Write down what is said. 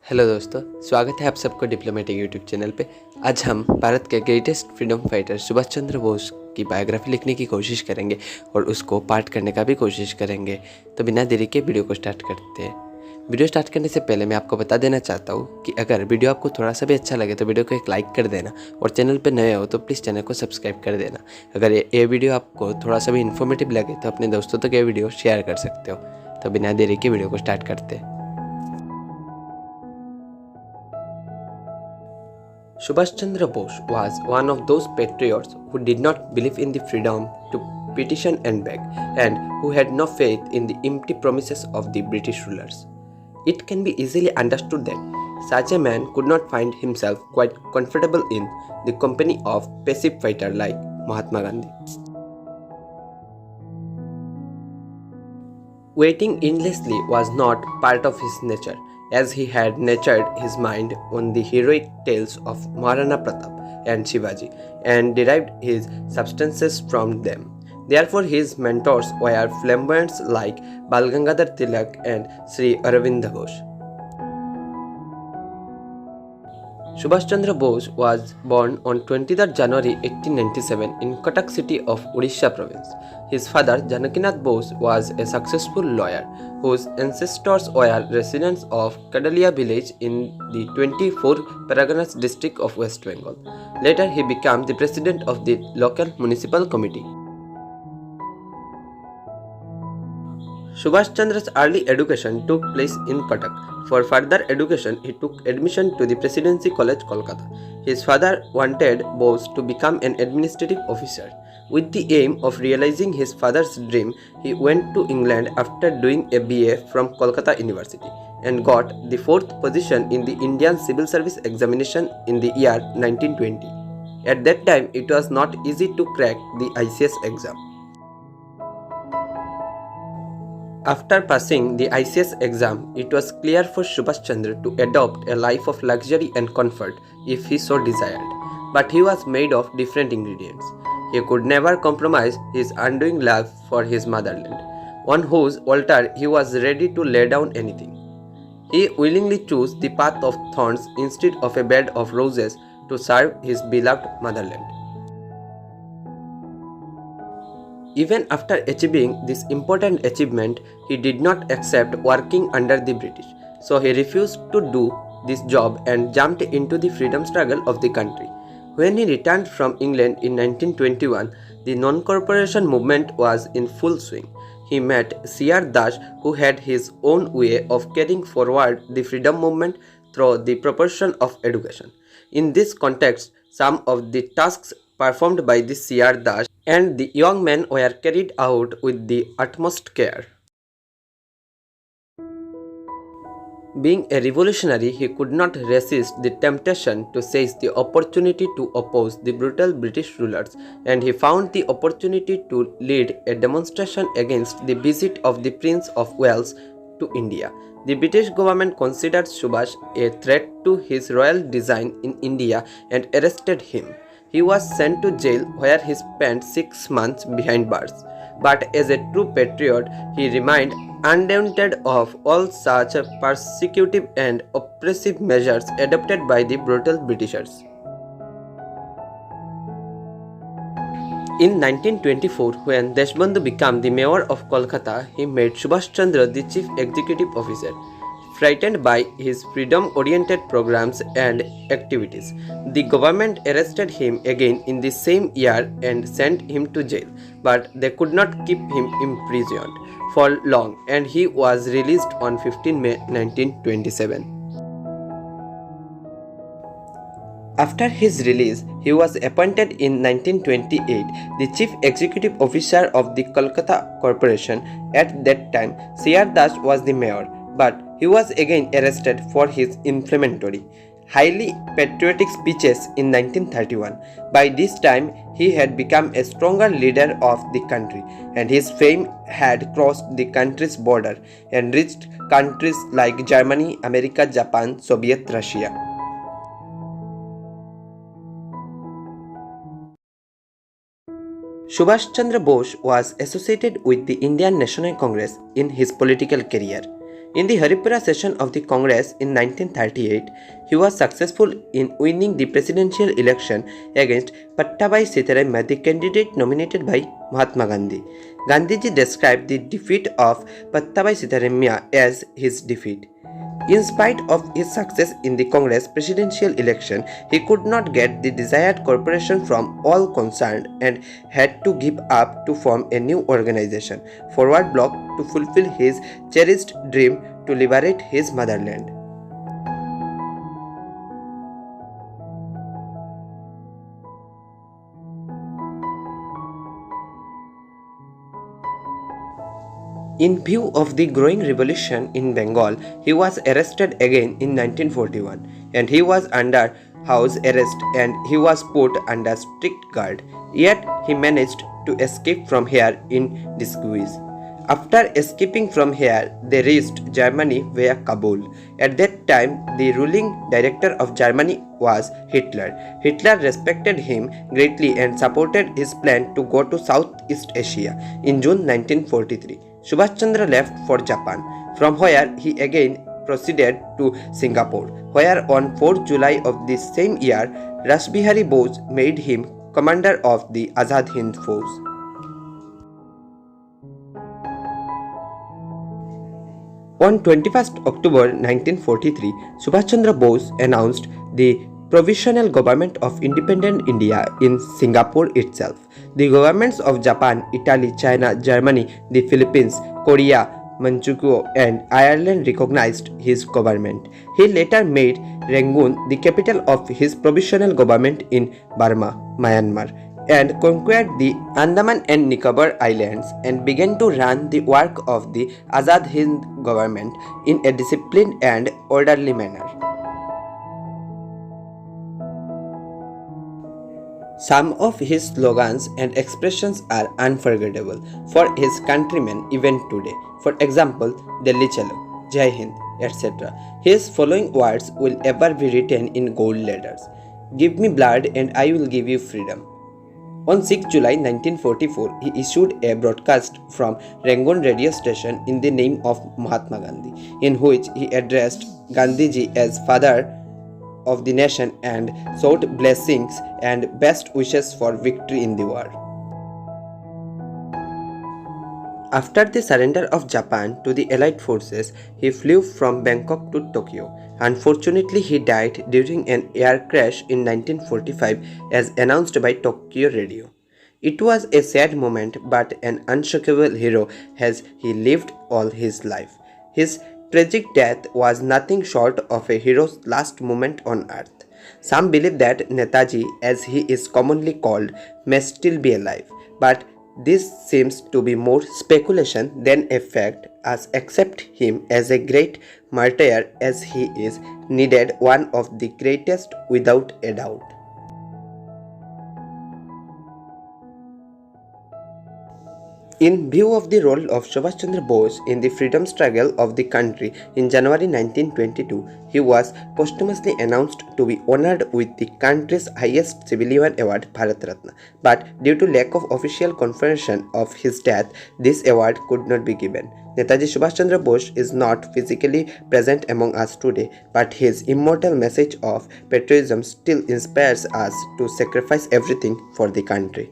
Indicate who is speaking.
Speaker 1: Hello दोस्तों, स्वागत है आप सबको डिप्लोमेटिक यूट्यूब चैनल पे। आज हम भारत के greatest freedom fighter Subhash Chandra Bose की बायोग्राफी लिखने की कोशिश करेंगे और उसको पाठ करने का भी कोशिश करेंगे। तो बिना देरी के वीडियो को स्टार्ट करते हैं। वीडियो स्टार्ट करने से पहले मैं आपको बता देना चाहता हूँ कि अगर वीडियो आपको थोड़ा सा भी अच्छा लगे तो वीडियो को एक लाइक कर देना और चैनल पर नए हो तो प्लीज़ चैनल को सब्सक्राइब कर देना। अगर ये वीडियो आपको थोड़ा सा भी इन्फॉर्मेटिव लगे तो अपने दोस्तों तक ये वीडियो शेयर कर सकते हो। तो बिना देरी के वीडियो को स्टार्ट करते हैं। Subhash Chandra Bose was one of those patriots who did not believe in the freedom to petition and beg, and who had no faith in the empty promises of the British rulers. It can be easily understood that such a man could not find himself quite comfortable in the company of passive fighter like Mahatma Gandhi. Waiting endlessly was not part of his nature, as he had nurtured his mind on the heroic tales of Maharana Pratap and Shivaji and derived his substances from them. Therefore, his mentors were flamboyants like Bal Gangadhar Tilak and Sri Aravind Ghosh. Subhash Chandra Bose was born on 23rd January 1897 in Cuttack city of Odisha province. His father, Janakinath Bose, was a successful lawyer whose ancestors were residents of Kadalia village in the 24 Parganas district of West Bengal. Later, he became the president of the local municipal committee. Subhash Chandra's early education took place in Cuttack. For further education, he took admission to the Presidency College, Kolkata. His father wanted Bose to become an administrative officer. With the aim of realizing his father's dream, he went to England after doing a BA from Kolkata University and got the 4th position in the Indian Civil Service examination in the year 1920. At that time, it was not easy to crack the ICS exam. After passing the ICS exam, it was clear for Subhash Chandra to adopt a life of luxury and comfort if he so desired. But he was made of different ingredients. He could never compromise his undying love for his motherland, on whose altar he was ready to lay down anything. He willingly chose the path of thorns instead of a bed of roses to serve his beloved motherland. Even after achieving this important achievement, he did not accept working under the British, so he refused to do this job and jumped into the freedom struggle of the country. When he returned from England in 1921, the non-corporation movement was in full swing. He met C.R. Das, who had his own way of carrying forward the freedom movement through the proportion of education. In this context, some of the tasks performed by the C.R. Das and the young men were carried out with the utmost care. Being a revolutionary, he could not resist the temptation to seize the opportunity to oppose the brutal British rulers, and he found the opportunity to lead a demonstration against the visit of the Prince of Wales to India. The British government considered Subhash a threat to his royal design in India and arrested him. He was sent to jail where he spent 6 months behind bars. But as a true patriot, he remained undaunted of all such persecutive and oppressive measures adopted by the brutal Britishers. In 1924, when Deshbandhu became the mayor of Kolkata, he made Subhash Chandra the chief executive officer. Frightened by his freedom-oriented programs and activities, the government arrested him again in the same year and sent him to jail, but they could not keep him imprisoned for long, and he was released on 15 May 1927. After his release, he was appointed in 1928 the chief executive officer of the Kolkata Corporation. At that time, C.R. Das was the mayor, but he was again arrested for his inflammatory, highly patriotic speeches in 1931. By this time, he had become a stronger leader of the country, and his fame had crossed the country's border and reached countries like Germany, America, Japan, Soviet Russia. Subhash Chandra Bose was associated with the Indian National Congress in his political career. In the Haripura session of the Congress in 1938, he was successful in winning the presidential election against Pattabhai Sitaraimya, the candidate nominated by Mahatma Gandhi. Gandhiji described the defeat of Pattabhai Sitaraimya as his defeat. In spite of his success in the Congress presidential election, he could not get the desired cooperation from all concerned and had to give up to form a new organization, Forward Bloc, to fulfill his cherished dream to liberate his motherland. In view of the growing revolution in Bengal, he was arrested again in 1941 and he was under house arrest and he was put under strict guard. Yet he managed to escape from here in disguise. After escaping from here, they reached Germany via Kabul. At that time, the ruling director of Germany was Hitler. Hitler respected him greatly and supported his plan to go to Southeast Asia in June 1943. Subhash Chandra left for Japan, from where he again proceeded to Singapore, where on 4th July of this same year, Rashbihari Bose made him commander of the Azad Hind Force. On 21st October 1943, Subhash Chandra Bose announced the Provisional Government of Independent India in Singapore itself. The governments of Japan, Italy, China, Germany, the Philippines, Korea, Manchukuo and Ireland recognized his government. He later made Rangoon the capital of his provisional government in Burma, Myanmar, and conquered the Andaman and Nicobar Islands and began to run the work of the Azad Hind government in a disciplined and orderly manner. Some of his slogans and expressions are unforgettable for his countrymen even today. For example, Delhi Chalo, Jai Hind, etc. His following words will ever be written in gold letters. Give me blood and I will give you freedom. On 6 July 1944, he issued a broadcast from Rangoon radio station in the name of Mahatma Gandhi, in which he addressed Gandhiji as father of the nation and sought blessings and best wishes for victory in the war. After the surrender of Japan to the Allied forces, he flew from Bangkok to Tokyo. Unfortunately, he died during an air crash in 1945 as announced by Tokyo Radio. It was a sad moment but an unshakable hero as he lived all his life. His tragic death was nothing short of a hero's last moment on earth. Some believe that Netaji, as he is commonly called, may still be alive, but this seems to be more speculation than a fact, as accept him as a great martyr as he is needed one of the greatest without a doubt. In view of the role of Subhash Chandra Bose in the freedom struggle of the country in January 1922, he was posthumously announced to be honored with the country's highest civilian award, Bharat Ratna. But due to lack of official confirmation of his death, this award could not be given. Netaji Subhash Chandra Bose is not physically present among us today, but his immortal message of patriotism still inspires us to sacrifice everything for the country.